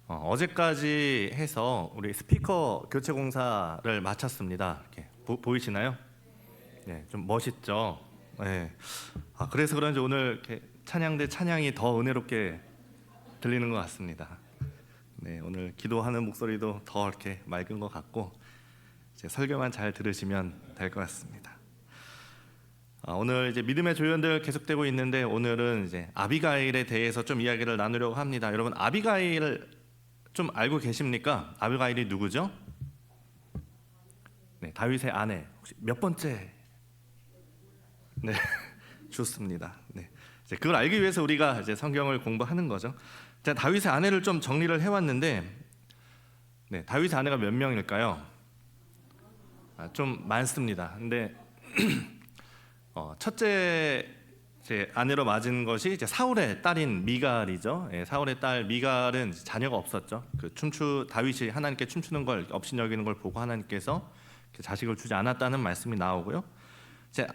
어제까지 해서 우리 스피커 교체 공사를 마쳤습니다. 이렇게 보이시나요? 네, 좀 멋있죠. 네. 그래서 그런지 오늘 이렇게 찬양대 찬양이 더 은혜롭게 들리는 것 같습니다. 네, 오늘 기도하는 목소리도 더 이렇게 맑은 것 같고 이제 설교만 잘 들으시면 될 것 같습니다. 오늘 이제 믿음의 조연들 계속되고 있는데 오늘은 이제 아비가일에 대해서 좀 이야기를 나누려고 합니다. 여러분 아비가일을 좀 알고 계십니까? 아비가일이 누구죠? 네, 다윗의 아내. 혹시 몇 번째? 네, 좋습니다. 네, 이제 그걸 알기 위해서 우리가 이제 성경을 공부하는 거죠. 자, 다윗의 아내를 좀 정리를 해왔는데, 네, 다윗의 아내가 몇 명일까요? 좀 많습니다. 근데 첫째 제 아내로 맞은 것이 이제 사울의 딸인 미갈이죠. 예, 사울의 딸 미갈은 자녀가 없었죠. 다윗이 하나님께 춤추는 걸 업신여기는 걸 보고 하나님께서 자식을 주지 않았다는 말씀이 나오고요. 이제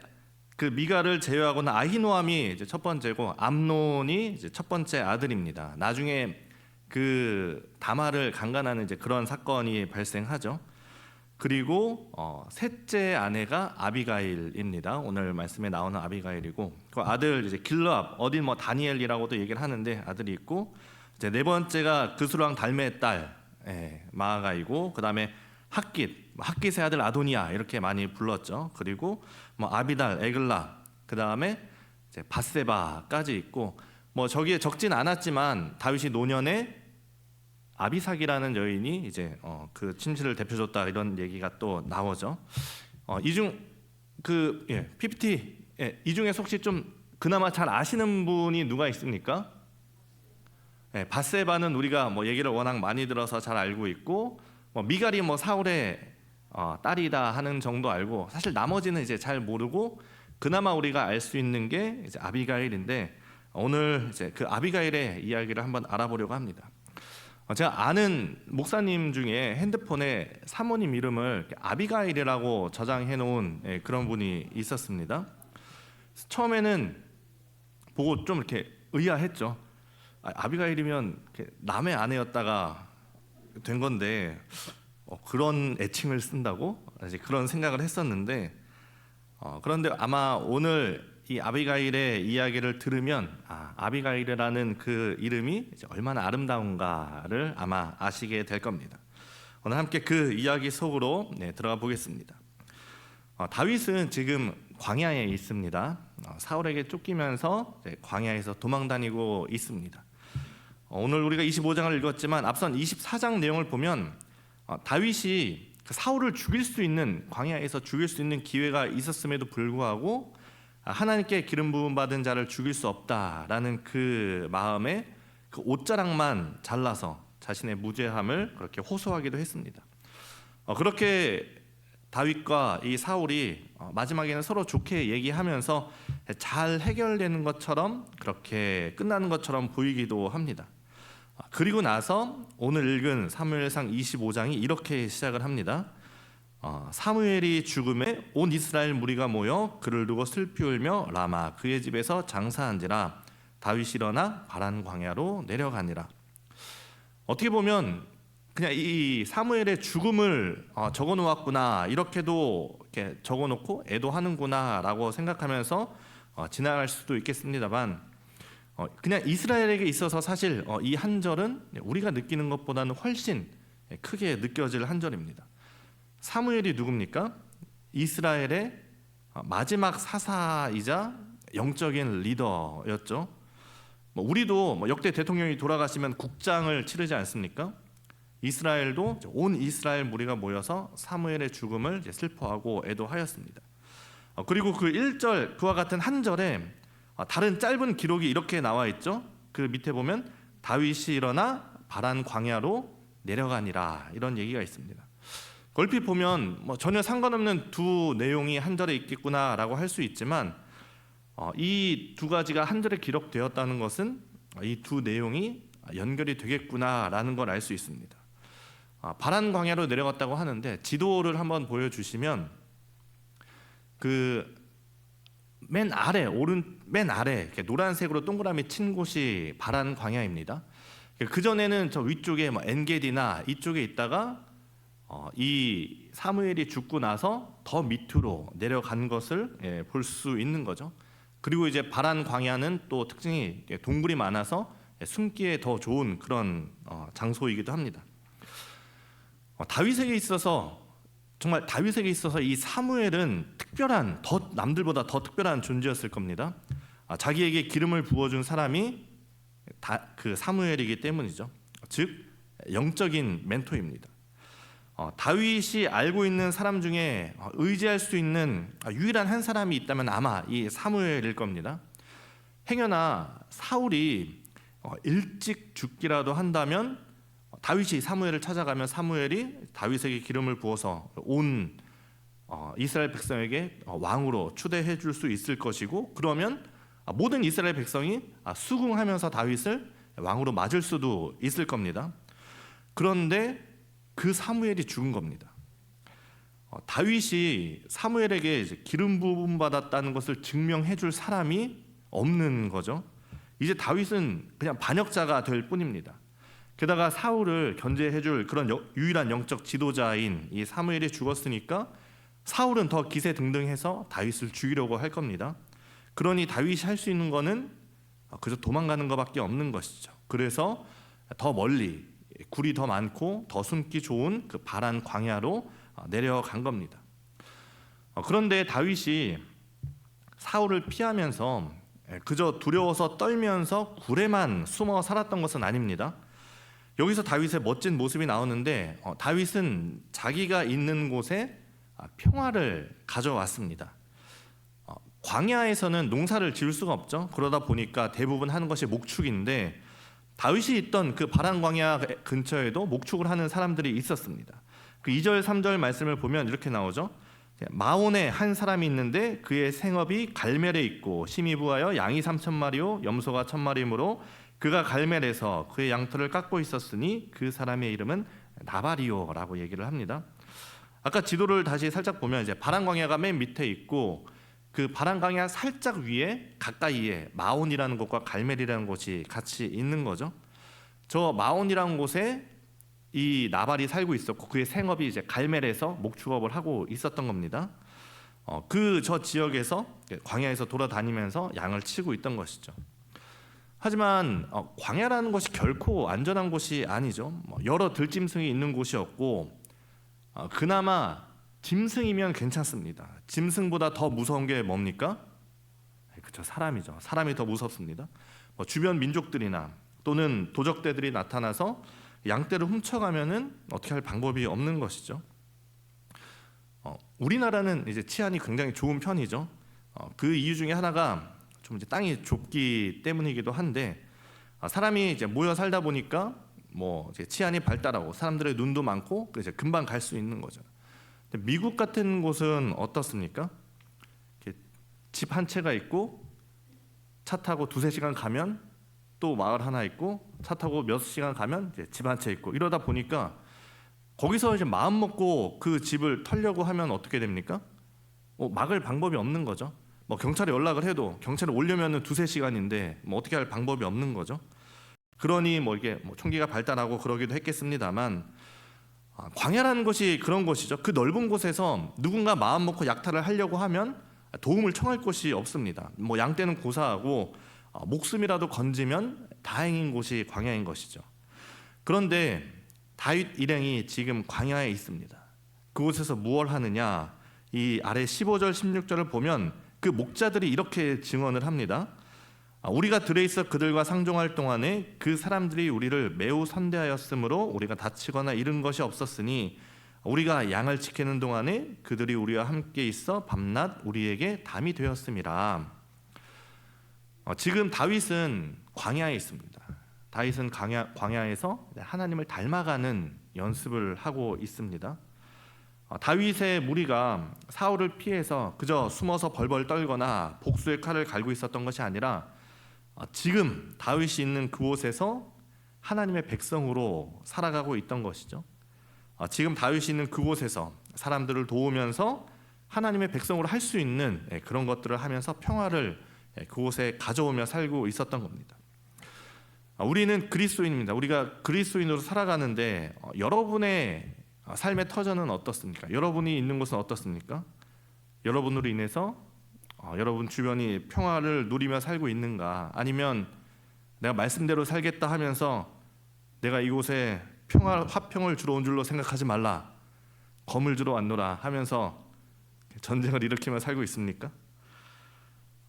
그 미갈을 제외하고는 아히노암이 이제 첫 번째고 암논이 이제 첫 번째 아들입니다. 나중에 그 다말을 강간하는 이제 그런 사건이 발생하죠. 그리고 셋째 아내가 아비가일입니다. 오늘 말씀에 나오는 아비가일이고 그 아들 이제 길르압 어딘 뭐 다니엘이라고도 얘기를 하는데 아들이 있고 이제 네 번째가 그스루왕 달메의 딸 마아가이고 그 다음에 핫깃의 아들 아도니아 이렇게 많이 불렀죠. 그리고 뭐 아비달, 에글라 그 다음에 이제 밧세바까지 있고 뭐 저기에 적진 않았지만 다윗이 노년에 아비삭이라는 여인이 이제 그 침실을 대표줬다 이런 얘기가 또 나오죠. 이중 PPT 이 중에 혹시 좀 그나마 잘 아시는 분이 누가 있습니까? 밧세바는 우리가 뭐 얘기를 워낙 많이 들어서 잘 알고 있고 미갈이 뭐 사울의 딸이다 하는 정도 알고 사실 나머지는 이제 잘 모르고 그나마 우리가 알 수 있는 게 이제 아비가일인데 오늘 이제 그 아비가일의 이야기를 한번 알아보려고 합니다. 제가 아는 목사님 중에 핸드폰에 사모님 이름을 아비가일이라고 저장해 놓은 그런 분이 있었습니다. 처음에는 보고 좀 이렇게 의아했죠. 아비가일이면 남의 아내였다가 된 건데 그런 애칭을 쓴다고? 이제 그런 생각을 했었는데 그런데 아마 오늘 이 아비가일의 이야기를 들으면 아비가일이라는 그 이름이 이제 얼마나 아름다운가를 아마 아시게 될 겁니다. 오늘 함께 그 이야기 속으로 들어가 보겠습니다. 다윗은 지금 광야에 있습니다. 사울에게 쫓기면서 광야에서 도망 다니고 있습니다. 오늘 우리가 25장을 읽었지만 앞선 24장 내용을 보면 다윗이 사울을 죽일 수 있는 광야에서 죽일 수 있는 기회가 있었음에도 불구하고 하나님께 기름 부음 받은 자를 죽일 수 없다라는 그 마음에 그 옷자락만 잘라서 자신의 무죄함을 그렇게 호소하기도 했습니다. 그렇게 다윗과 이 사울이 마지막에는 서로 좋게 얘기하면서 잘 해결되는 것처럼 그렇게 끝나는 것처럼 보이기도 합니다. 그리고 나서 오늘 읽은 사무엘상 25장이 이렇게 시작을 합니다. 사무엘이 죽음에 온 이스라엘 무리가 모여 그를 두고 슬피 울며 라마 그의 집에서 장사한지라 다윗이 일어나 바란 광야로 내려가니라. 어떻게 보면 그냥 이 사무엘의 죽음을 적어 놓았구나 이렇게도 이렇게 적어 놓고 애도하는구나 라고 생각하면서 지나갈 수도 있겠습니다만 그냥 이스라엘에게 있어서 사실 이 한 절은 우리가 느끼는 것보다는 훨씬 크게 느껴질 한 절입니다. 사무엘이 누굽니까? 이스라엘의 마지막 사사이자 영적인 리더였죠. 우리도 역대 대통령이 돌아가시면 국장을 치르지 않습니까? 이스라엘도 온 이스라엘 무리가 모여서 사무엘의 죽음을 슬퍼하고 애도하였습니다. 그리고 그 1절 그와 같은 한 절에 다른 짧은 기록이 이렇게 나와 있죠. 그 밑에 보면 다윗이 일어나 바란 광야로 내려가니라 이런 얘기가 있습니다. 얼핏 보면 전혀 상관없는 두 내용이 한 절에 있겠구나라고 할 수 있지만 이 두 가지가 한 절에 기록되었다는 것은 이 두 내용이 연결이 되겠구나라는 걸 알 수 있습니다. 바란 광야로 내려갔다고 하는데 지도를 한번 보여주시면 그 맨 아래 이렇게 노란색으로 동그라미 친 곳이 바란 광야입니다. 그 전에는 저 위쪽에 뭐 엔게디나 이쪽에 있다가 이 사무엘이 죽고 나서 더 밑으로 내려간 것을 볼 수 있는 거죠. 그리고 이제 바란 광야는 또 특징이 동굴이 많아서 숨기에 더 좋은 그런 장소이기도 합니다. 다윗에게 있어서 정말 다윗에게 있어서 이 사무엘은 특별한 남들보다 더 특별한 존재였을 겁니다. 자기에게 기름을 부어준 사람이 그 사무엘이기 때문이죠. 즉 영적인 멘토입니다. 다윗이 알고 있는 사람 중에 의지할 수 있는 유일한 한 사람이 있다면 아마 이 사무엘일 겁니다. 행여나 사울이 일찍 죽기라도 한다면 다윗이 사무엘을 찾아가면 사무엘이 다윗에게 기름을 부어서 온 이스라엘 백성에게 왕으로 추대해 줄 수 있을 것이고, 그러면 모든 이스라엘 백성이 수긍하면서 다윗을 왕으로 맞을 수도 있을 겁니다. 그런데 그 사무엘이 죽은 겁니다. 다윗이 사무엘에게 이제 기름 부음 받았다는 것을 증명해 줄 사람이 없는 거죠. 이제 다윗은 그냥 반역자가 될 뿐입니다. 게다가 사울을 견제해 줄 그런 유일한 영적 지도자인 이 사무엘이 죽었으니까 사울은 더 기세등등해서 다윗을 죽이려고 할 겁니다. 그러니 다윗이 할 수 있는 거는 그저 도망가는 것밖에 없는 것이죠. 그래서 더 멀리 굴이 더 많고 더 숨기 좋은 그 바란 광야로 내려간 겁니다. 그런데 다윗이 사울을 피하면서 그저 두려워서 떨면서 굴에만 숨어 살았던 것은 아닙니다. 여기서 다윗의 멋진 모습이 나오는데 다윗은 자기가 있는 곳에 평화를 가져왔습니다. 광야에서는 농사를 지을 수가 없죠. 그러다 보니까 대부분 하는 것이 목축인데 다윗이 있던 그 바란 광야 근처에도 목축을 하는 사람들이 있었습니다. 그 2절 3절 말씀을 보면 이렇게 나오죠. 마온에 한 사람이 있는데 그의 생업이 갈멜에 있고 심히 부하여 양이 3,000마리요 염소가 1,000마리이므로 그가 갈멜에서 그의 양털을 깎고 있었으니 그 사람의 이름은 나발이요라고 얘기를 합니다. 아까 지도를 다시 살짝 보면 이제 바란 광야가 맨 밑에 있고 그 바란 광야 살짝 위에 가까이에 마온이라는 곳과 갈멜이라는 곳이 같이 있는 거죠. 저 마온이라는 곳에 이 나발이 살고 있었고 그의 생업이 이제 갈멜에서 목축업을 하고 있었던 겁니다. 그 저 지역에서 광야에서 돌아다니면서 양을 치고 있던 것이죠. 하지만 광야라는 것이 결코 안전한 곳이 아니죠. 여러 들짐승이 있는 곳이었고 그나마 짐승이면 괜찮습니다. 짐승보다 더 무서운 게 뭡니까? 그렇죠, 사람이죠. 사람이 더 무섭습니다. 주변 민족들이나 또는 도적대들이 나타나서 양떼를 훔쳐가면은 어떻게 할 방법이 없는 것이죠. 우리나라는 이제 치안이 굉장히 좋은 편이죠. 그 이유 중에 하나가 좀 이제 땅이 좁기 때문이기도 한데 사람이 이제 모여 살다 보니까 뭐 이제 치안이 발달하고 사람들의 눈도 많고 이제 금방 갈 수 있는 거죠. 미국 같은 곳은 어떻습니까? 집 한 채가 있고 차 타고 2-3시간 가면 또 마을 하나 있고 차 타고 몇 시간 가면 이제 집 한 채 있고 이러다 보니까 거기서 이제 마음 먹고 그 집을 털려고 하면 어떻게 됩니까? 막을 방법이 없는 거죠. 경찰에 연락을 해도 경찰에 오려면은 2-3시간인데 어떻게 할 방법이 없는 거죠. 그러니 이게 총기가 발달하고 그러기도 했겠습니다만 광야라는 것이 그런 것이죠. 그 넓은 곳에서 누군가 마음 먹고 약탈을 하려고 하면 도움을 청할 곳이 없습니다. 양떼는 고사하고 목숨이라도 건지면 다행인 곳이 광야인 것이죠. 그런데 다윗 일행이 지금 광야에 있습니다. 그곳에서 무엇을 하느냐? 이 아래 15절 16절을 보면 그 목자들이 이렇게 증언을 합니다. 우리가 들에 있어 그들과 상종할 동안에 그 사람들이 우리를 매우 선대하였으므로 우리가 다치거나 잃은 것이 없었으니 우리가 양을 지키는 동안에 그들이 우리와 함께 있어 밤낮 우리에게 담이 되었음이라. 지금 다윗은 광야에 있습니다. 다윗은 광야에서 하나님을 닮아가는 연습을 하고 있습니다. 다윗의 무리가 사울을 피해서 그저 숨어서 벌벌 떨거나 복수의 칼을 갈고 있었던 것이 아니라 지금 다윗이 있는 그곳에서 하나님의 백성으로 살아가고 있던 것이죠. 지금 다윗이 있는 그곳에서 사람들을 도우면서 하나님의 백성으로 할 수 있는 그런 것들을 하면서 평화를 그곳에 가져오며 살고 있었던 겁니다. 우리는 그리스도인입니다. 우리가 그리스도인으로 살아가는데 여러분의 삶의 터전은 어떻습니까? 여러분이 있는 곳은 어떻습니까? 여러분으로 인해서 여러분 주변이 평화를 누리며 살고 있는가? 아니면 내가 말씀대로 살겠다 하면서 내가 이곳에 화평을 주러 온 줄로 생각하지 말라, 검을 주러 왔노라 하면서 전쟁을 일으키며 살고 있습니까?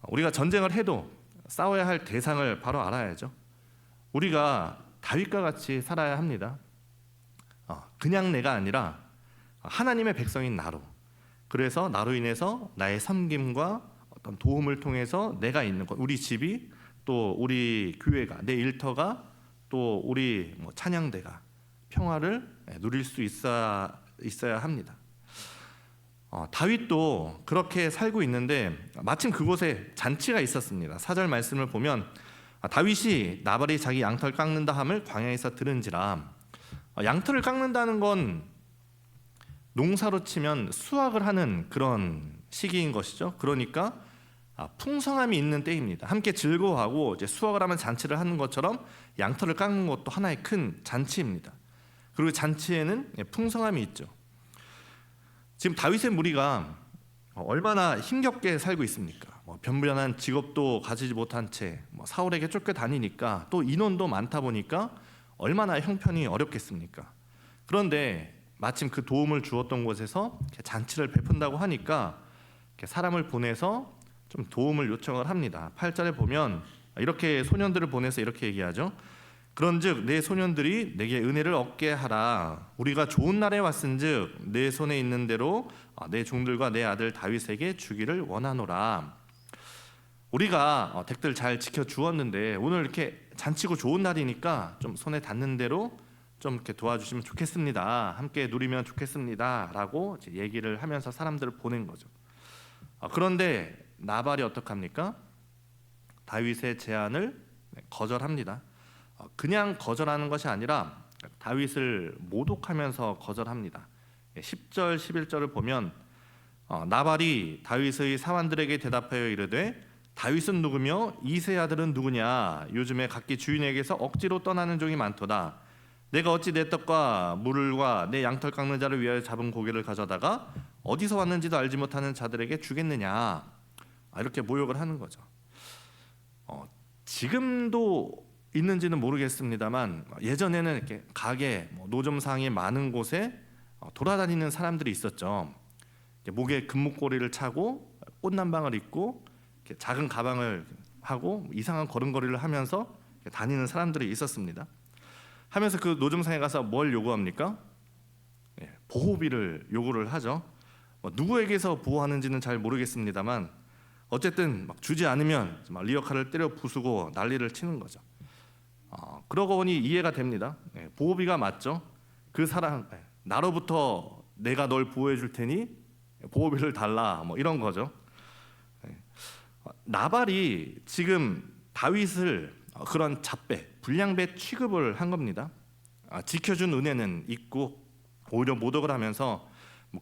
우리가 전쟁을 해도 싸워야 할 대상을 바로 알아야죠. 우리가 다윗과 같이 살아야 합니다. 그냥 내가 아니라 하나님의 백성인 나로, 그래서 나로 인해서 나의 섬김과 어떤 도움을 통해서 내가 있는 것, 우리 집이, 또 우리 교회가, 내 일터가, 또 우리 찬양대가 평화를 누릴 수 있어야 합니다. 다윗도 그렇게 살고 있는데 마침 그곳에 잔치가 있었습니다. 4절 말씀을 보면 다윗이 나발이 자기 양털 깎는다 함을 광야에서 들은지라. 양털을 깎는다는 건 농사로 치면 수확을 하는 그런 시기인 것이죠. 그러니까 풍성함이 있는 때입니다. 함께 즐거워하고 이제 수확을 하면 잔치를 하는 것처럼 양털을 깎는 것도 하나의 큰 잔치입니다. 그리고 잔치에는 풍성함이 있죠. 지금 다윗의 무리가 얼마나 힘겹게 살고 있습니까? 변변한 직업도 가지지 못한 채 사울에게 쫓겨다니니까, 또 인원도 많다 보니까 얼마나 형편이 어렵겠습니까? 그런데 마침 그 도움을 주었던 곳에서 잔치를 베푼다고 하니까 사람을 보내서 좀 도움을 요청을 합니다. 8절에 보면 이렇게 소년들을 보내서 이렇게 얘기하죠. 그런즉 내 소년들이 내게 은혜를 얻게 하라. 우리가 좋은 날에 왔은즉 내 손에 있는 대로 내 종들과 내 아들 다윗에게 주기를 원하노라. 우리가 댁들 잘 지켜 주었는데 오늘 이렇게 잔치고 좋은 날이니까 좀 손에 닿는 대로 좀 이렇게 도와주시면 좋겠습니다. 함께 누리면 좋겠습니다라고 얘기를 하면서 사람들을 보낸 거죠. 그런데 나발이 어떡합니까? 다윗의 제안을 거절합니다. 그냥 거절하는 것이 아니라 다윗을 모독하면서 거절합니다. 10절 11절을 보면 나발이 다윗의 사환들에게 대답하여 이르되 다윗은 누구며 이새의 아들은 누구냐? 요즘에 각기 주인에게서 억지로 떠나는 종이 많도다. 내가 어찌 내 떡과 물과 내 양털 깎는 자를 위하여 잡은 고기를 가져다가 어디서 왔는지도 알지 못하는 자들에게 주겠느냐? 이렇게 모욕을 하는 거죠. 지금도 있는지는 모르겠습니다만 예전에는 이렇게 가게, 노점상이 많은 곳에 돌아다니는 사람들이 있었죠. 목에 금목걸이를 차고 꽃남방을 입고 작은 가방을 하고 이상한 걸음걸이를 하면서 다니는 사람들이 있었습니다. 하면서 그 노점상에 가서 뭘 요구합니까? 보호비를 요구를 하죠. 누구에게서 보호하는지는 잘 모르겠습니다만 어쨌든 막 주지 않으면 막 리어카를 때려 부수고 난리를 치는 거죠. 그러고 보니 이해가 됩니다. 보호비가 맞죠. 그 사람, 나로부터 내가 널 보호해 줄 테니 보호비를 달라, 이런 거죠. 나발이 지금 다윗을 그런 잡배, 불량배 취급을 한 겁니다. 지켜준 은혜는 있고 오히려 모독을 하면서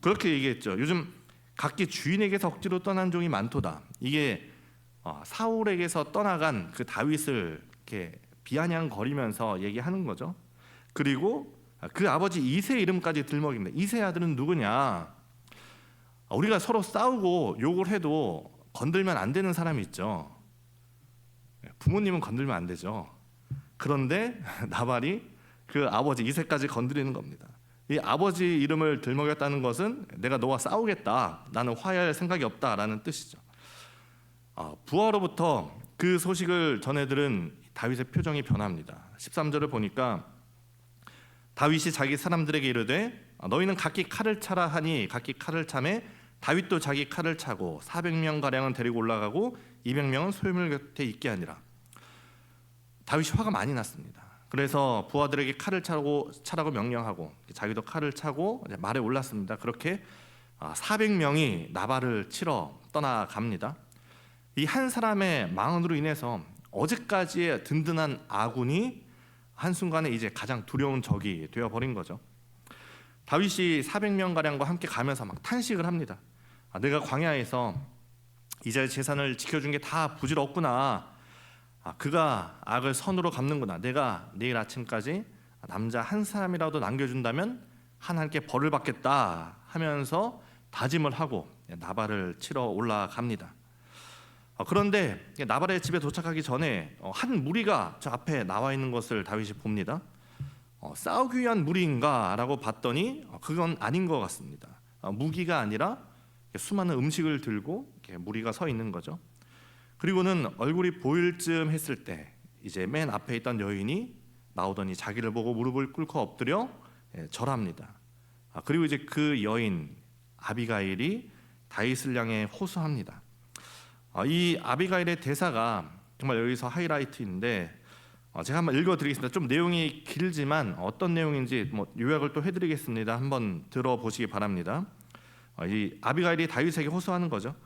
그렇게 얘기했죠. 요즘 각기 주인에게서 억지로 떠난 종이 많도다. 이게 사울에게서 떠나간 그 다윗을 이렇게 비아냥거리면서 얘기하는 거죠. 그리고 그 아버지 이새의 이름까지 들먹입니다. 이새의 아들은 누구냐? 우리가 서로 싸우고 욕을 해도 건들면 안 되는 사람이 있죠. 부모님은 건들면 안 되죠. 그런데 나발이 그 아버지 이새까지 건드리는 겁니다. 이 아버지 이름을 들먹였다는 것은 내가 너와 싸우겠다, 나는 화해할 생각이 없다라는 뜻이죠. 부하로부터 그 소식을 전해 들은 다윗의 표정이 변합니다. 13절을 보니까 다윗이 자기 사람들에게 이르되 너희는 각기 칼을 차라 하니 각기 칼을 차매 다윗도 자기 칼을 차고 400명 가량은 데리고 올라가고 200명은 소유물 곁에 있게 하니라. 다윗이 화가 많이 났습니다. 그래서 부하들에게 칼을 차라고 명령하고 자기도 칼을 차고 말에 올랐습니다. 그렇게 400명이 나발을 치러 떠나갑니다. 이 한 사람의 망언으로 인해서 어제까지의 든든한 아군이 한순간에 이제 가장 두려운 적이 되어버린 거죠. 다윗이 400명 가량과 함께 가면서 막 탄식을 합니다. 내가 광야에서 이스라엘 재산을 지켜준 게 다 부질없구나. 그가 악을 선으로 갚는구나. 내가 내일 아침까지 남자 한 사람이라도 남겨준다면 하나님께 벌을 받겠다 하면서 다짐을 하고 나발을 치러 올라갑니다. 그런데 나발의 집에 도착하기 전에 한 무리가 저 앞에 나와 있는 것을 다윗이 봅니다. 싸우기 위한 무리인가라고 봤더니 그건 아닌 것 같습니다. 무기가 아니라 수많은 음식을 들고 무리가 서 있는 거죠. 그리고는 얼굴이 보일 쯤 했을 때 이제 맨 앞에 있던 여인이 나오더니 자기를 보고 무릎을 꿇고 엎드려 절합니다. 그리고 이제 그 여인 아비가일이 다윗을 향해 호소합니다. 이 아비가일의 대사가 정말 여기서 하이라이트인데 제가 한번 읽어드리겠습니다. 좀 내용이 길지만 어떤 내용인지 요약을 또 해드리겠습니다. 한번 들어보시기 바랍니다. 이 아비가일이 다윗에게 호소하는 거죠.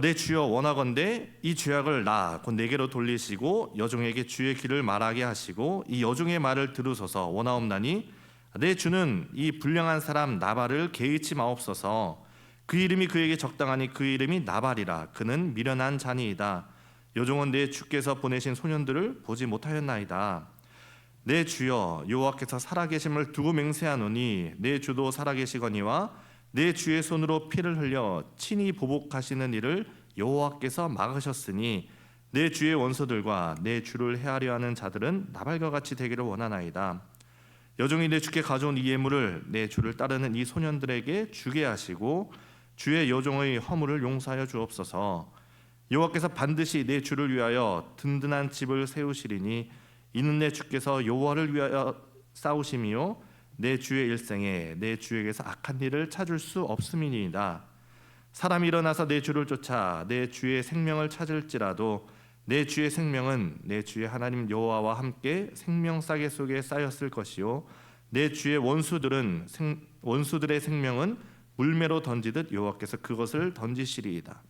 내 주여 원하건대 이 죄악을 곧 내게로 돌리시고 여종에게 주의 길을 말하게 하시고 이 여종의 말을 들으소서. 원하옵나니 내 주는 이 불량한 사람 나발을 개의치 마옵소서. 그 이름이 그에게 적당하니 그 이름이 나발이라. 그는 미련한 자니이다. 여종은 내 주께서 보내신 소년들을 보지 못하였나이다. 내 주여 여호와께서 살아계심을 두고 맹세하노니 내 주도 살아계시거니와 내 주의 손으로 피를 흘려 친히 보복하시는 일을 여호와께서 막으셨으니 내 주의 원수들과 내 주를 해하려 하는 자들은 나발과 같이 되기를 원하나이다. 여종이 내 주께 가져온 이 예물을 내 주를 따르는 이 소년들에게 주게 하시고 주의 여종의 허물을 용서하여 주옵소서. 여호와께서 반드시 내 주를 위하여 든든한 집을 세우시리니 이는 내 주께서 여호와를 위하여 싸우심이요 내 주의 일생에 내 주에게서 악한 일을 찾을 수 없음이니이다. 사람이 일어나서 내 주를 쫓아 내 주의 생명을 찾을지라도 내 주의 생명은 내 주의 하나님 여호와와 함께 생명싸개 속에 쌓였을 것이요 내 주의 원수들의 생명은 물매로 던지듯 여호와께서 그것을 던지시리이다.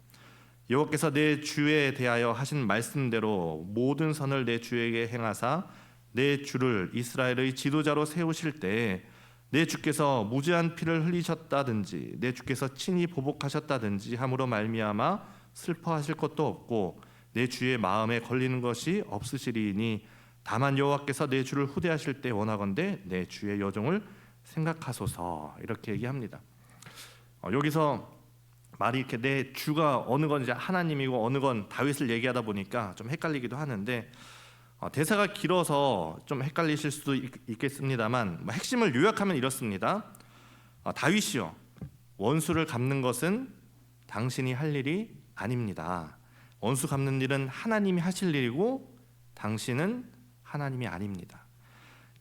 여호와께서 내 주에 대하여 하신 말씀대로 모든 선을 내 주에게 행하사 내 주를 이스라엘의 지도자로 세우실 때 내 주께서 무죄한 피를 흘리셨다든지 내 주께서 친히 보복하셨다든지 함으로 말미암아 슬퍼하실 것도 없고 내 주의 마음에 걸리는 것이 없으시리니 다만 여호와께서 내 주를 후대하실 때 원하건대 내 주의 여종을 생각하소서. 이렇게 얘기합니다. 여기서 말이 이렇게 내 주가 어느 건 이제 하나님이고 어느 건 다윗을 얘기하다 보니까 좀 헷갈리기도 하는데 대사가 길어서 좀 헷갈리실 수도 있겠습니다만 핵심을 요약하면 이렇습니다. 다윗이요 원수를 갚는 것은 당신이 할 일이 아닙니다. 원수 갚는 일은 하나님이 하실 일이고 당신은 하나님이 아닙니다.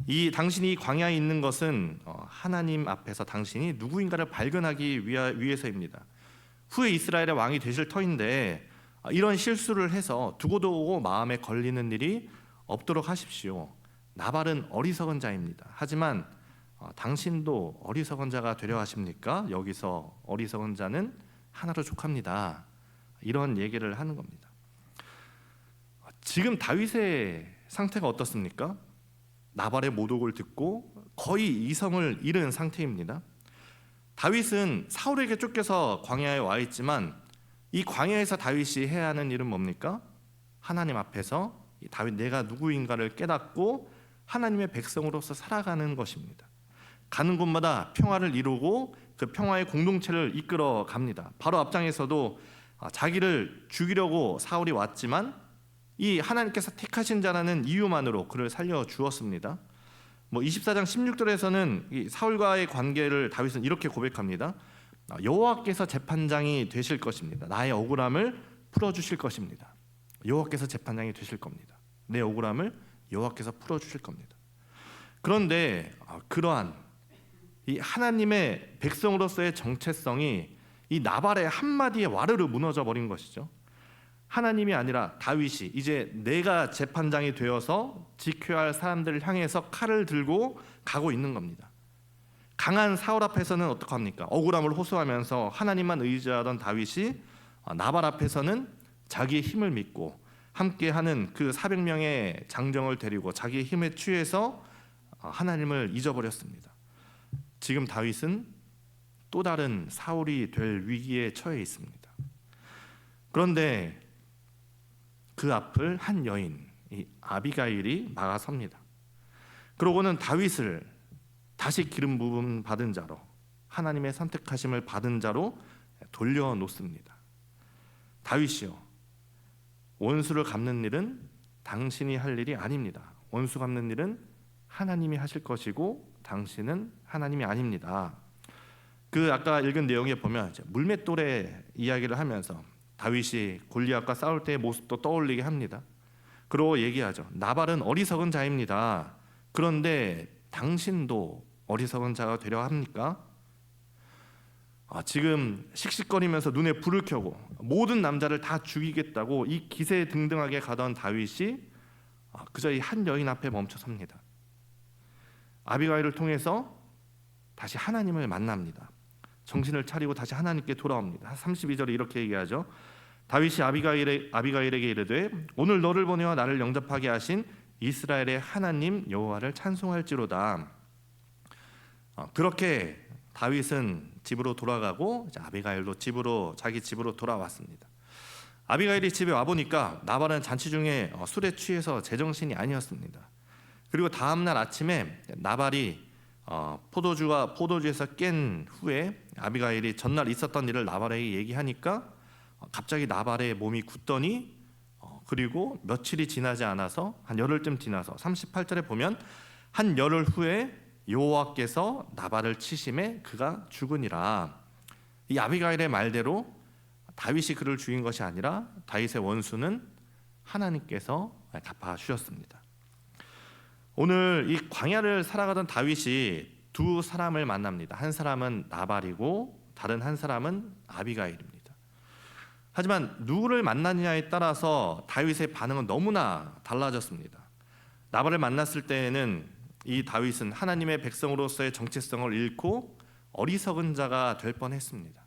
이 당신이 광야에 있는 것은 하나님 앞에서 당신이 누구인가를 발견하기 위해서입니다. 후에 이스라엘의 왕이 되실 터인데 이런 실수를 해서 두고두고 마음에 걸리는 일이 없도록 하십시오. 나발은 어리석은 자입니다. 하지만 당신도 어리석은 자가 되려 하십니까? 여기서 어리석은 자는 하나로 족합니다. 이런 얘기를 하는 겁니다. 지금 다윗의 상태가 어떻습니까? 나발의 모독을 듣고 거의 이성을 잃은 상태입니다. 다윗은 사울에게 쫓겨서 광야에 와 있지만 이 광야에서 다윗이 해야 하는 일은 뭡니까? 하나님 앞에서 다윗 내가 누구인가를 깨닫고 하나님의 백성으로서 살아가는 것입니다. 가는 곳마다 평화를 이루고 그 평화의 공동체를 이끌어 갑니다. 바로 앞장에서도 자기를 죽이려고 사울이 왔지만 이 하나님께서 택하신 자라는 이유만으로 그를 살려 주었습니다. 24장 16절에서는 이 사울과의 관계를 다윗은 이렇게 고백합니다. 여호와께서 재판장이 되실 것입니다. 나의 억울함을 풀어주실 것입니다. 여호와께서 재판장이 되실 겁니다. 내 억울함을 여호와께서 풀어주실 겁니다. 그런데 그러한 이 하나님의 백성으로서의 정체성이 이 나발의 한마디에 와르르 무너져 버린 것이죠. 하나님이 아니라 다윗이 이제 내가 재판장이 되어서 지켜야 할 사람들을 향해서 칼을 들고 가고 있는 겁니다. 강한 사울 앞에서는 어떡합니까? 억울함을 호소하면서 하나님만 의지하던 다윗이 나발 앞에서는 자기의 힘을 믿고 함께하는 그 400명의 장정을 데리고 자기의 힘에 취해서 하나님을 잊어버렸습니다. 지금 다윗은 또 다른 사울이 될 위기에 처해 있습니다. 그런데 그 앞을 한 여인, 이 아비가일이 막아섭니다. 그러고는 다윗을 다시 기름 부음 받은 자로, 하나님의 선택하심을 받은 자로 돌려놓습니다. 다윗이요, 원수를 갚는 일은 당신이 할 일이 아닙니다. 원수 갚는 일은 하나님이 하실 것이고 당신은 하나님이 아닙니다. 그 아까 읽은 내용에 보면 물맷돌의 이야기를 하면서 다윗이 골리앗과 싸울 때의 모습도 떠올리게 합니다. 그리고 얘기하죠. 나발은 어리석은 자입니다. 그런데 당신도 어리석은 자가 되려 합니까? 지금 씩씩거리면서 눈에 불을 켜고 모든 남자를 다 죽이겠다고 이 기세등등하게 가던 다윗이 그저 이 한 여인 앞에 멈춰 섭니다. 아비가일을 통해서 다시 하나님을 만납니다. 정신을 차리고 다시 하나님께 돌아옵니다. 32절에 이렇게 얘기하죠. 다윗이 아비가일에게 이르되 오늘 너를 보내어 나를 영접하게 하신 이스라엘의 하나님 여호와를 찬송할지로다. 그렇게 다윗은 집으로 돌아가고 아비가일도 자기 집으로 돌아왔습니다. 아비가일이 집에 와 보니까 나발은 잔치 중에 술에 취해서 제정신이 아니었습니다. 그리고 다음 날 아침에 나발이 포도주에서 깬 후에 아비가일이 전날 있었던 일을 나발에게 얘기하니까 갑자기 나발의 몸이 굳더니 그리고 며칠이 지나지 않아서 한 열흘쯤 지나서 38절에 보면 한 열흘 후에 여호와께서 나발을 치심에 그가 죽으니라. 이 아비가일의 말대로 다윗이 그를 죽인 것이 아니라 다윗의 원수는 하나님께서 갚아주셨습니다. 오늘 이 광야를 살아가던 다윗이 두 사람을 만납니다. 한 사람은 나발이고 다른 한 사람은 아비가일입니다. 하지만 누구를 만나느냐에 따라서 다윗의 반응은 너무나 달라졌습니다. 나발을 만났을 때에는 이 다윗은 하나님의 백성으로서의 정체성을 잃고 어리석은 자가 될 뻔했습니다.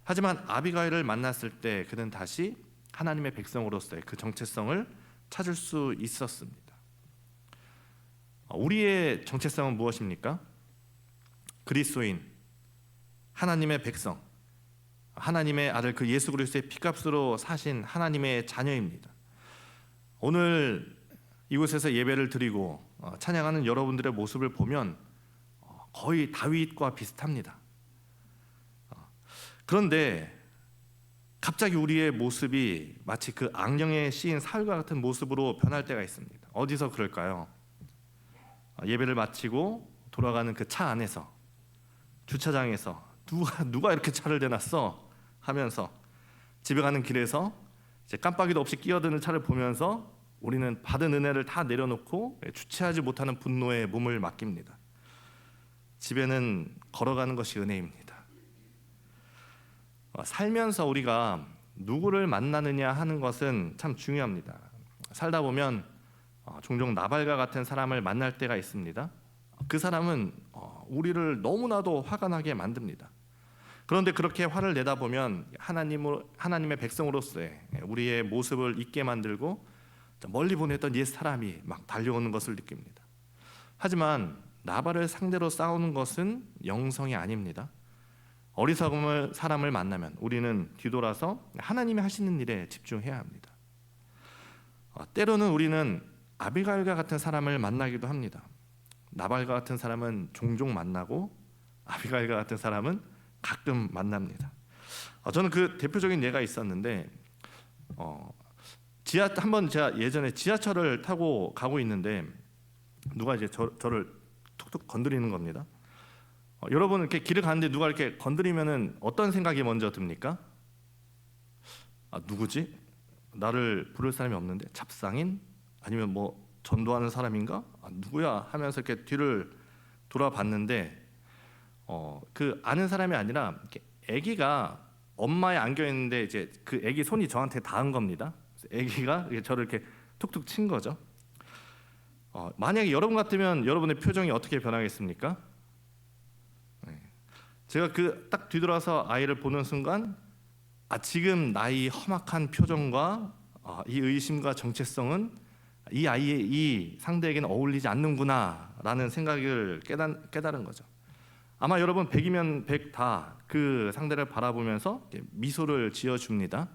하지만 아비가일을 만났을 때 그는 다시 하나님의 백성으로서의 그 정체성을 찾을 수 있었습니다. 우리의 정체성은 무엇입니까? 그리스도인, 하나님의 백성, 하나님의 아들 그 예수 그리스도의 피값으로 사신 하나님의 자녀입니다. 오늘 이곳에서 예배를 드리고 찬양하는 여러분들의 모습을 보면 거의 다윗과 비슷합니다. 그런데 갑자기 우리의 모습이 마치 그 악령에 씌인 사울과 같은 모습으로 변할 때가 있습니다. 어디서 그럴까요? 예배를 마치고 돌아가는 그 차 안에서, 주차장에서 누가 이렇게 차를 대놨어 하면서 집에 가는 길에서 이제 깜빡이도 없이 끼어드는 차를 보면서 우리는 받은 은혜를 다 내려놓고 주체하지 못하는 분노에 몸을 맡깁니다. 집에는 걸어가는 것이 은혜입니다. 살면서 우리가 누구를 만나느냐 하는 것은 참 중요합니다. 살다 보면 종종 나발과 같은 사람을 만날 때가 있습니다. 그 사람은 우리를 너무나도 화가 나게 만듭니다. 그런데 그렇게 화를 내다 보면 하나님의 백성으로서의 우리의 모습을 잊게 만들고 멀리 보냈던 옛 사람이 막 달려오는 것을 느낍니다. 하지만 나발을 상대로 싸우는 것은 영성이 아닙니다. 어리석은 사람을 만나면 우리는 뒤돌아서 하나님이 하시는 일에 집중해야 합니다. 때로는 우리는 아비가일과 같은 사람을 만나기도 합니다. 나발과 같은 사람은 종종 만나고 아비가일과 같은 사람은 가끔 만납니다. 저는 그 대표적인 예가 있었는데 한번 제가 예전에 지하철을 타고 가고 있는데 누가 이제 저를 툭툭 건드리는 겁니다. 여러분 이렇게 길을 가는데 누가 이렇게 건드리면은 어떤 생각이 먼저 듭니까? 누구지? 나를 부를 사람이 없는데 잡상인? 아니면 뭐 전도하는 사람인가? 누구야? 하면서 이렇게 뒤를 돌아봤는데 그 아는 사람이 아니라 이렇게 아기가 엄마에 안겨 있는데 이제 그 아기 손이 저한테 닿은 겁니다. 아기가 저를 이렇게 툭툭 친 거죠. 만약에 여러분 같으면 여러분의 표정이 어떻게 변하겠습니까? 제가 그 딱 뒤돌아서 아이를 보는 순간 지금 나의 험악한 표정과 이 의심과 정체성은 이 아이의 이 상대에게는 어울리지 않는구나 라는 생각을 깨달은 거죠. 아마 여러분 100이면 100 다 그 상대를 바라보면서 미소를 지어줍니다.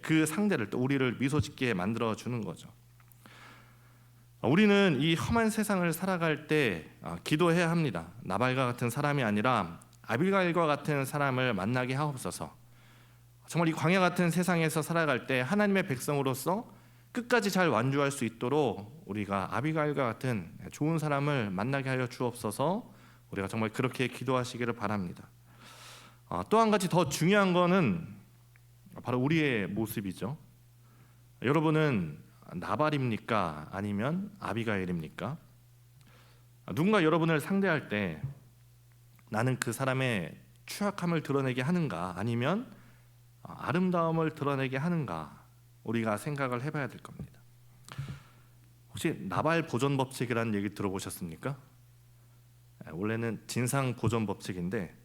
그 상대를 또 우리를 미소 짓게 만들어 주는 거죠. 우리는 이 험한 세상을 살아갈 때 기도해야 합니다. 나발과 같은 사람이 아니라 아비가일과 같은 사람을 만나게 하옵소서. 정말 이 광야 같은 세상에서 살아갈 때 하나님의 백성으로서 끝까지 잘 완주할 수 있도록 우리가 아비가일과 같은 좋은 사람을 만나게 하여 주옵소서. 우리가 정말 그렇게 기도하시기를 바랍니다. 또 한 가지 더 중요한 거는 바로 우리의 모습이죠. 여러분은 나발입니까? 아니면 아비가일입니까? 누군가 여러분을 상대할 때 나는 그 사람의 추악함을 드러내게 하는가, 아니면 아름다움을 드러내게 하는가, 우리가 생각을 해봐야 될 겁니다. 혹시 나발 보존 법칙이라는 얘기 들어보셨습니까? 원래는 진상 보존 법칙인데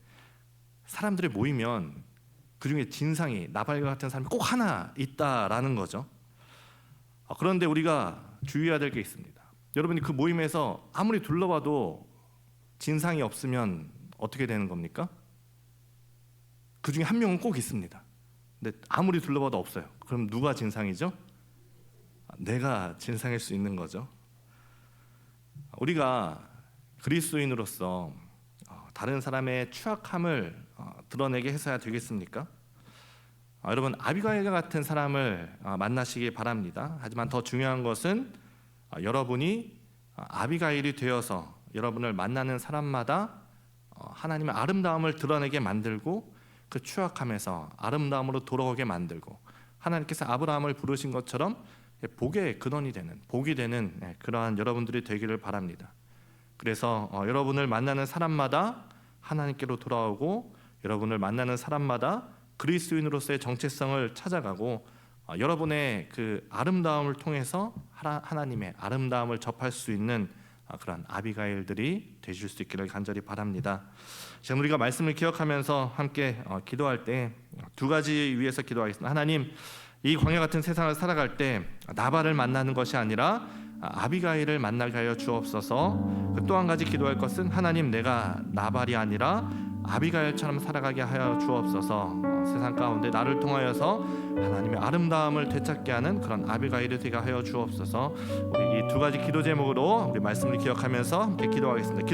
사람들이 모이면 그 중에 진상이 나발과 같은 사람이 꼭 하나 있다라는 거죠. 그런데 우리가 주의해야 될 게 있습니다. 여러분이 그 모임에서 아무리 둘러봐도 진상이 없으면 어떻게 되는 겁니까? 그 중에 한 명은 꼭 있습니다. 근데 아무리 둘러봐도 없어요. 그럼 누가 진상이죠? 내가 진상일 수 있는 거죠. 우리가 그리스도인으로서 다른 사람의 추악함을 드러내게 해서야 되겠습니까? 여러분, 아비가일 같은 사람을 만나시기 바랍니다. 하지만 더 중요한 것은 여러분이 아비가일이 되어서 여러분을 만나는 사람마다 하나님의 아름다움을 드러내게 만들고 그 추악함에서 아름다움으로 돌아오게 만들고 하나님께서 아브라함을 부르신 것처럼 복의 근원이 되는, 복이 되는 그러한 여러분들이 되기를 바랍니다. 그래서 여러분을 만나는 사람마다 하나님께로 돌아오고 여러분을 만나는 사람마다 그리스도인으로서의 정체성을 찾아가고 여러분의 그 아름다움을 통해서 하나님의 아름다움을 접할 수 있는 그런 아비가일들이 되실 수 있기를 간절히 바랍니다. 지금 우리가 말씀을 기억하면서 함께 기도할 때 두 가지 위해서 기도하겠습니다. 하나님, 이 광야 같은 세상을 살아갈 때 나발을 만나는 것이 아니라 아비가일을 만나게 하여 주옵소서. 또 한 가지 기도할 것은 하나님, 내가 나발이 아니라 아비가일처럼 살아가게 하여 주옵소서. 세상 가운데 나를 통하여서 하나님의 아름다움을 되찾게 하는 그런 아비가일이 되게 하여 주옵소서. 우리 이 두 가지 기도 제목으로 우리 말씀을 기억하면서 함께 기도하겠습니다.